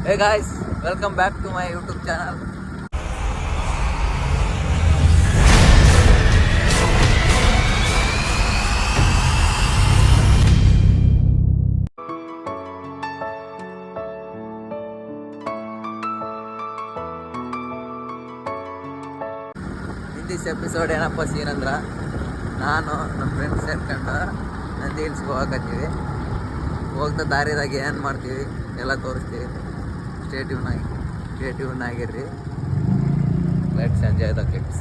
Hey guys, welcome back to my YouTube channel. In this episode ಏನಪ್ಪ scene ಅಂದ್ರೆ ನಾನು ನಮ್ಮ ಫ್ರೆಂಡ್ಸ್ ಸೇರ್ಕೊಂಡು ನಂದಿ ಹಿಲ್ಸ್ಗೆ ಹೋಗಕತ್ತೀವಿ. ಹೋಗ್ತಾ ದಾರಿದಾಗ ಏನು ಮಾಡ್ತೀವಿ ಎಲ್ಲ ತೋರಿಸ್ತೀವಿ. ಸ್ಟೇ ಟ್ಯೂನ್ ಆಗಿರ್ರಿ. Let's enjoy the clips.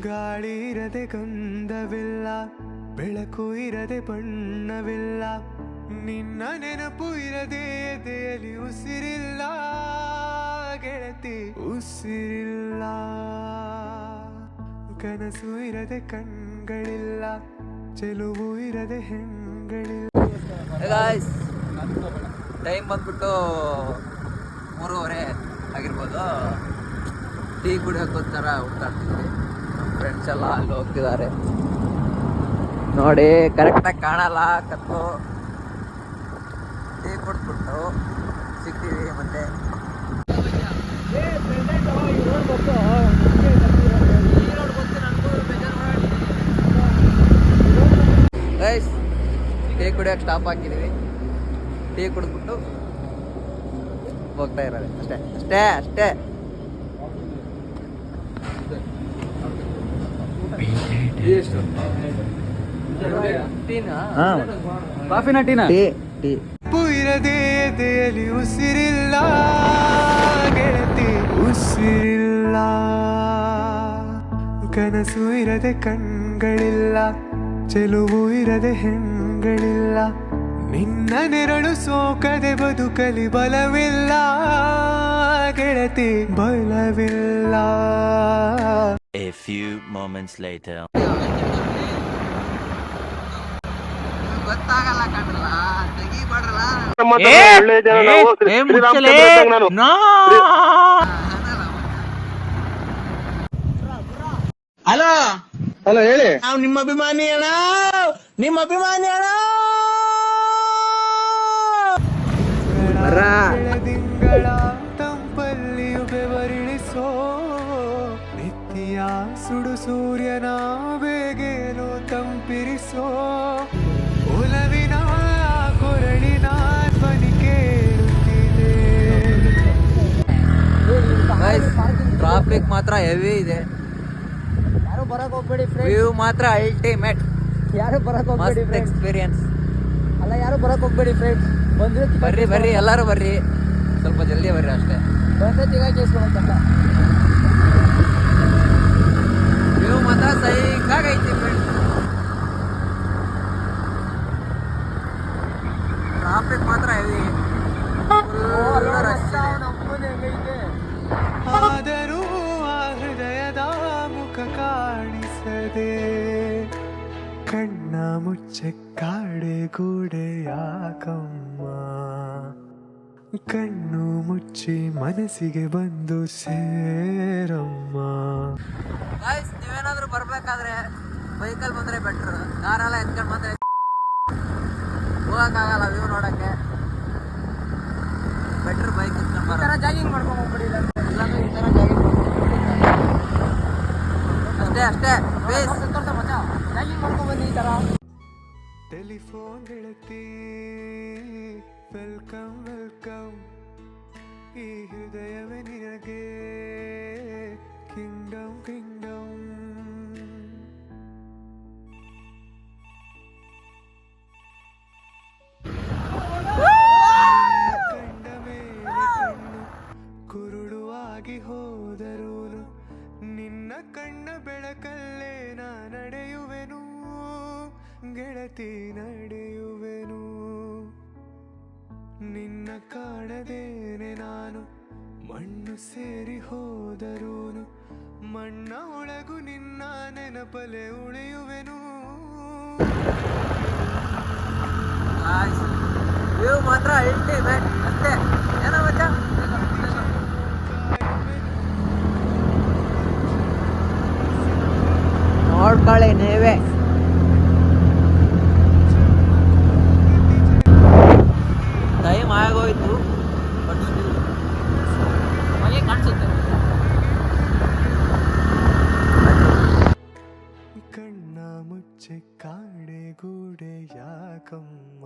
ಗಾಳಿ ಇರದೆ ಗಂಧವಿಲ್ಲ, ಬೆಳಕು ಇರದೆ ಬಣ್ಣವಿಲ್ಲ, ನಿನ್ನ ನೆನಪು ಇರದೆ ಎದೆಯಲ್ಲಿ ಉಸಿರಿಲ್ಲ ಗೆಳತಿ ಉಸಿರಿಲ್ಲ. ಕನಸು ಇರದೆ ಕಣ್ಗಳಿಲ್ಲ, ಚೆಲುವು ಇರದೆ ಹೆಣ್ಗಳಿಲ್ಲ. ಗಾಯ್ಸ್, ಟೈಮ್ ಬಂದ್ಬಿಟ್ಟು 3:30 ಆಗಿರ್ಬೋದು. ಟೀ ಕುಡಿಯೋಕ್ಕೋಸ್ಕರ ಹುಡ್ಕಾಡ್ತಿದ್ವಿ. ನಮ್ಮ ಫ್ರೆಂಡ್ಸ್ ಎಲ್ಲ ಅಲ್ಲಿ ಹೋಗ್ತಿದ್ದಾರೆ ನೋಡಿ. ಕರೆಕ್ಟಾಗಿ ಕಾಣಲ್ಲ, ಕತ್ಲು. ಟೀ ಕೊಡ್ಬಿಟ್ಟು ಸಿಗ್ತೀವಿ ಮತ್ತೆ. ಗೈಸ್, ಟೀ ಕುಡಿಯೋಕೆ ಸ್ಟಾಪ್ ಹಾಕಿದ್ದೀವಿ. ಟೀ ಕುಡಿದ್ಬಿಟ್ಟು ಹೋಗ್ತಾ ಇರೋದು ಅಷ್ಟೇ ಅಷ್ಟೇ ಅಷ್ಟೇ. ಕಾಫಿನ ಟೀನಾ? ಟೀ ಇರದೆ ಎದೆಯಲ್ಲಿ ಉಸಿರಿಲ್ಲ ಗೆಳತಿ ಉಸಿರಿಲ್ಲ. ಕನಸು ಇರದೆ ಕಣ್ಗಳಿಲ್ಲ, ಚೆಲುವು ಇರದೆ ಹೆಣ್ಗಳಿಲ್ಲ, ನಿನ್ನ ನೆರಳು ಸೋಕದೆ ಬದುಕಲಿ ಬಲವಿಲ್ಲ ಗೆಳತಿ ಬಲವಿಲ್ಲ. A few moments later. ಗೊತ್ತಾಗಲ್ಲ ಕಣ್ರಲ್ಲ, ತೆಗಿಬಾಡ್ರಲ್ಲ. ಹಲೋ ಹಲೋ ಹೇಳಿ. ನಾವು ನಿಮ್ಮ ಅಭಿಮಾನಿ ಅಣ್ಣ, ನಿಮ್ಮ ಅಭಿಮಾನಿ ಅಣ್ಣ. ಬೆಳದಿಂಗಳ ತಂಪಲ್ಲಿಯು ಬೆವರಿಳಿಸೋ, ನಿತ್ಯ ಸುಡು ಸೂರ್ಯನ ಬೇಗೇನು ತಂಪಿರಿಸೋ, ಒಲವಿನ ಕೊರಳಿನ ಧ್ವನಿ ಕೇಳುತ್ತಿದೆ. ಟ್ರಾಫಿಕ್ ಮಾತ್ರ ಹೆವಿ ಇದೆ. ಯಾರು ಬರಕ್ ಹೋಗ್ಬೇಡಿ ವ್ಯೂ ಮಾತ್ರ ಅಲ್ಟಿಮೇಟ್. ಯಾರು ಬರಕ್ ಹೋಗ್ಬೇಡಿ ಮಸ್ತ್ ಎಕ್ಸ್ಪೀರಿಯನ್ಸ್. ಅಲ್ಲ, ಯಾರು ಬರಕ್ ಹೋಗ್ಬೇಡಿ ಫ್ರೆಂಡ್ಸ್. ಬಂದ್ರೆ ಬರ್ರಿ ಎಲ್ಲರೂ ಬರ್ರಿ, ಸ್ವಲ್ಪ ಜಲ್ದಿ ಬರ್ರಿ ಅಷ್ಟೇ. ಬಂದ್ರೆ ತಿಗಾಕೇಸ್ಕೊಂಡ್ಬಂತ. ವ್ಯೂ ಮಾತ್ರ ಸೈಕಾಗೈತಿ ಫ್ರೆಂಡ್ಸ್. ಟ್ರಾಫಿಕ್ ಮಾತ್ರ ಹೆವಿ, ರಶ್ ಇದೆ. ಆದರೂ ಆ ಹೃದಯದ ಮುಖ ಕಾಣಿಸದೆ, ಕಣ್ಣ ಮುಚ್ಚೆ ಕಾಡೆ ಗೂಡೆ ಯಾಕಮ್ಮ, ಕಣ್ಣು ಮುಚ್ಚಿ ಮನಸ್ಸಿಗೆ ಬಂದು ಸೇರಮ್ಮ. ಗಾಯ್ಸ್, ನೀವೇನಾದ್ರೂ ಬರ್ಬೇಕಾದ್ರೆ ಬೈಕಲ್ಲಿ ಬಂದ್ರೆ ಬೆಟ್ರ್. ಕಾರೆಲ್ಲ ಎತ್ಕೊಂಡು ಬಂದ್ರೆ ಹೋಗಕ್ಕಾಗಲ್ಲ ವ್ಯೂ ನೋಡಕ್ಕೆ. ಬೆಟ್ರ್ ಬೈಕ್ ಎತ್ಕೊಂಡು ಬರೋ. ಜಾಗಿಂಗ್ ಮಾಡ್ಕೊಂಡು ಹೋಗ್ಬೇಡಿ. ಇಲ್ಲಾಂದ್ರೆ ಈ ಥರ ಜಾಗಿಂಗ್ ಅಷ್ಟೇ ಅಷ್ಟೇ. ಬೇಸ್ ಜಾಗಿಂಗ್ ಮಾಡ್ಕೊಂಡು ಬನ್ನಿ ಈ ತರ. ಟೆಲಿಫೋನ್ ಗೆಳತಿ ವೆಲ್ಕಮ್ ವೆಲ್ಕಮ್, ಈ ಹೃದಯವೇ ನಿನಗೆ ಕಿಂಗ್ಡಮ್ ಕಿಂಗ್ಡಮ್. ಕಂಡ ಮೇಲೆ ಕಣ್ಣು ಕುರುಡುವಾಗಿ ಹೋದರೂನು, ನಿನ್ನ ಕಣ್ಣ ಬೆಳಕಲ್ಲೇ ನಾ ನಡೆಯುವೆನು ಗೆಳತಿ ನಡೆಯುವೆನು. ನಿನ್ನ ಕಾಣದೇನೆ ನಾನು ಮಣ್ಣು ಸೇರಿ ಹೋದರೂನು, ಮಣ್ಣ ಒಳಗು ನಿನ್ನ ನೆನಪಲೆ ಉಳಿಯುವೆನು. ವ್ಯೂ ಮಾತ್ರ ಅಲ್ಟಿಮೇಟ್ ಅಷ್ಟೇ. ಏನೋ ಮಚ್ಚ, ನೋಡ್ಬೋದು ನೋಡ್ಕೊಳ್ಳಿ ನೀವೇ. ಟೈಮ್ ಆಗೋಯ್ತು, ಬಟ್ ಮನೆ ಕಾಣಿಸುತ್ತೆ. ಕಣ್ಣ ಮುಚ್ಚೆ ಕಾಡೆ ಗೂಡೆ ಯಾಕಮ್ಮ,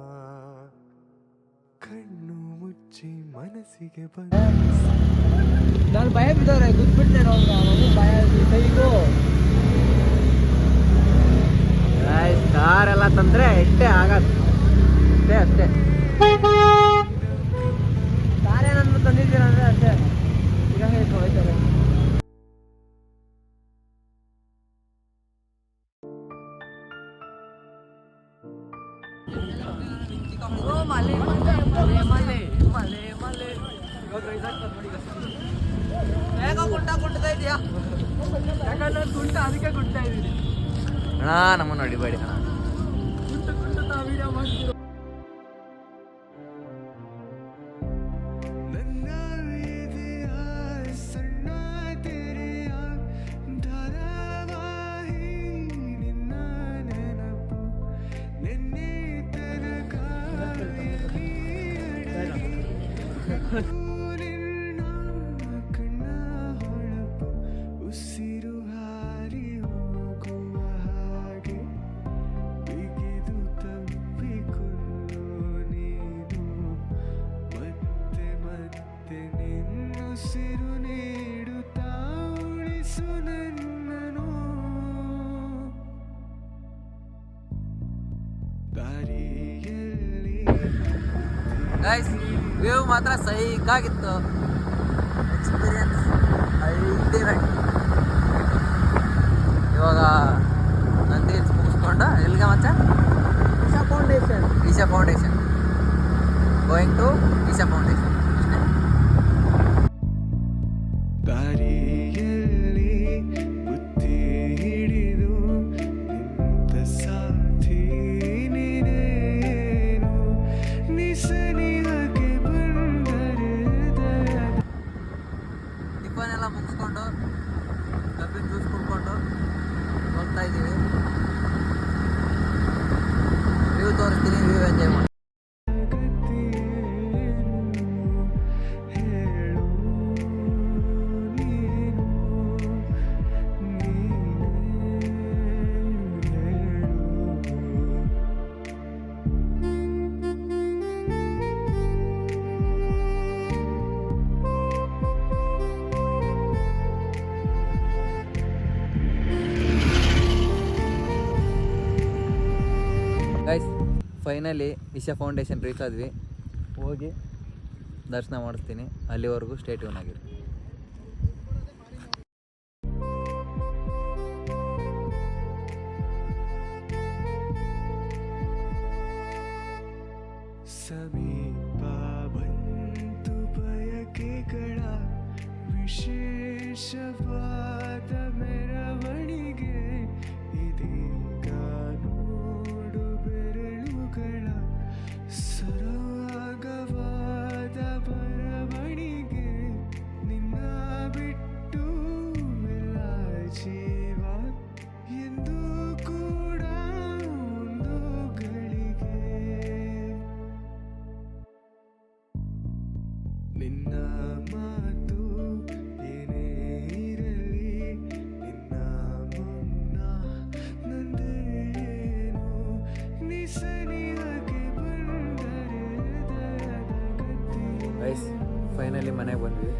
ಕಣ್ಣು ಮುಚ್ಚಿ ಮನಸ್ಸಿಗೆ ಬಂದ ನಾನು ಭಯ ಬಿದ್ದವ್ರೆ ಗುದ್ಬಿಡ್ತೇನೆ ಭಯ ಕೈಗೂ. ಕಾರ್ ಎಲ್ಲ ತಂದ್ರೆ ಇಷ್ಟೇ ಆಗದು, ಅಷ್ಟೇ ಅಷ್ಟೇ. ಕಾರ್ ಏನನ್ನು ತಂದಿದ್ದೀರ ಅಂದ್ರೆ ಅಷ್ಟೇ, ಈಗ ಹೇಳ್ಕೊ ಹೋಯ್ತಾರೆ. ಅದಕ್ಕೆ ಕುಂಟ ಇದೀನಿ ಅಣ್ಣ, ನಮ್ಮನ್ನು ಹೊಡಿಬೇಡಿ ಅಣ್ಣ. ನನ್ನ ಎದೆಯ ಸಣ್ಣ ತೆರೆಯ ಧಾರಾವಾಹಿ ನಿನ್ನ ನೆನಪು ನಿನ್ನೆ ತನಕ ನಿನ್ನ ಕಣ್ಣ ಹೊಳಪು ಉಸಿರು ಹಾರಿ ಹೋಗುವ ಹಾಗೆ ಬಿಗಿದು ತಪ್ಪಿಕೊಳ್ಳೋ ನೀನು ಮತ್ತೆ ಮತ್ತೆ ನಿನ್ನುಸಿರು ನೀಡುತ್ತಾ ಉಳಿಸು ನನ್ನನು ದಾರಿಯಲ್ಲಿ. ಗೈಸ್, ವ್ಯೂ ಮಾತ್ರ ಸೈಕಾಗಿತ್ತು. Experience ultimate. ಇವಾಗ ನಂದಿ ಹಿಲ್ಸ್ ಮುಗಿಸ್ಕೊಂಡು ಎಲ್ಲಿಗೆ ಮಚ್ಚ? ಈಶಾ ಫೌಂಡೇಶನ್. Going to Isha Foundation. ದಾರಿಯಲ್ಲಿ ಬುತ್ತಿ ಹಿಡಿದು ನಿಂತ ಸಾಥಿ ನೀನೇನು, ನಿಸನಿಯಾಗೆ ಬಂದರೆ ಟಿಫನ್ ಎಲ್ಲ ಮುಗಿಸ್ಕೊಂಡು ಕಬ್ಬಿನ ಜ್ಯೂಸ್ ಕುಡ್ಕೊಂಡು ಹೋಗ್ತಾ ಇದ್ದೀವಿ. ವ್ಯೂ ತೋರಿಸ್ತೀನಿ, ವ್ಯೂ ಎಂಜಾಯ್ ಮಾಡಿ. ಹೇಳು ನೀನು, ನೀನೇ ಹೇಳು. Guys, finally Isha foundation reach ಆದ್ವಿ. ಹೋಗಿ ದರ್ಶನ ಮಾಡಿಸ್ತೀನಿ. ಅಲ್ಲಿವರೆಗೂ ಸ್ಟೇ ಟ್ಯೂನ್ ಆಗಿರಿ. ಸಮೀಪ ಬಂತು ಬಯಕೆಗಳ ವಿಶೇಷವಾದ ಮೆರವಣಿಗೆ, ಇದೀಗ ನೋಡು ಬೆರಳುಗಳ ಸರಾಗವಾದ ಬರವಣಿಗೆ. ನಿನ್ನ ಬಿಟ್ಟು ಇಲ್ಲ ಜೀವ ಎಂದು ಕೂಡ ಒಂದು ಗಳಿಗೆ. ನಿನ್ನ ಮಾತು ಏನೇ ಇರಲಿ, ನಿನ್ನ ಮೌನ ನಂದೇನು, ನಿಸನಿಯಾಗೆ ಬಂದರೆ ದರದ ಗತಿ. ಗೈಸ್, ಫೈನಲಿ ಮನೆಗೆ ಬಂದ್ವಿ.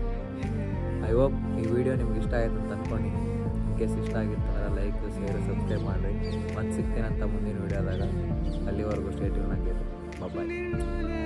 ಐ ಹೋಪ್ ಈ ವಿಡಿಯೋ ನಿಮ್ಗೆ ಇಷ್ಟ ಆಯಿತು ಅಂತ ಅಂದ್ಕೊಂಡಿನಿ. ಇನ್ ಕೇಸ್ ಇಷ್ಟ ಆಗಿತ್ತು ಅಂದರೆ ಲೈಕ್, ಶೇರ್, ಸಬ್ಸ್ಕ್ರೈಬ್ ಮಾಡಿರಿ. ಮತ್ತೆ ಸಿಗ್ತೇನಂತ ಮುಂದಿನ ವಿಡಿಯೋದಾಗ. ಅಲ್ಲಿವರೆಗೂ ಸ್ಟೇ ಟ್ಯೂನ್ ಆಗಿರಿ. ಬಾಯ್.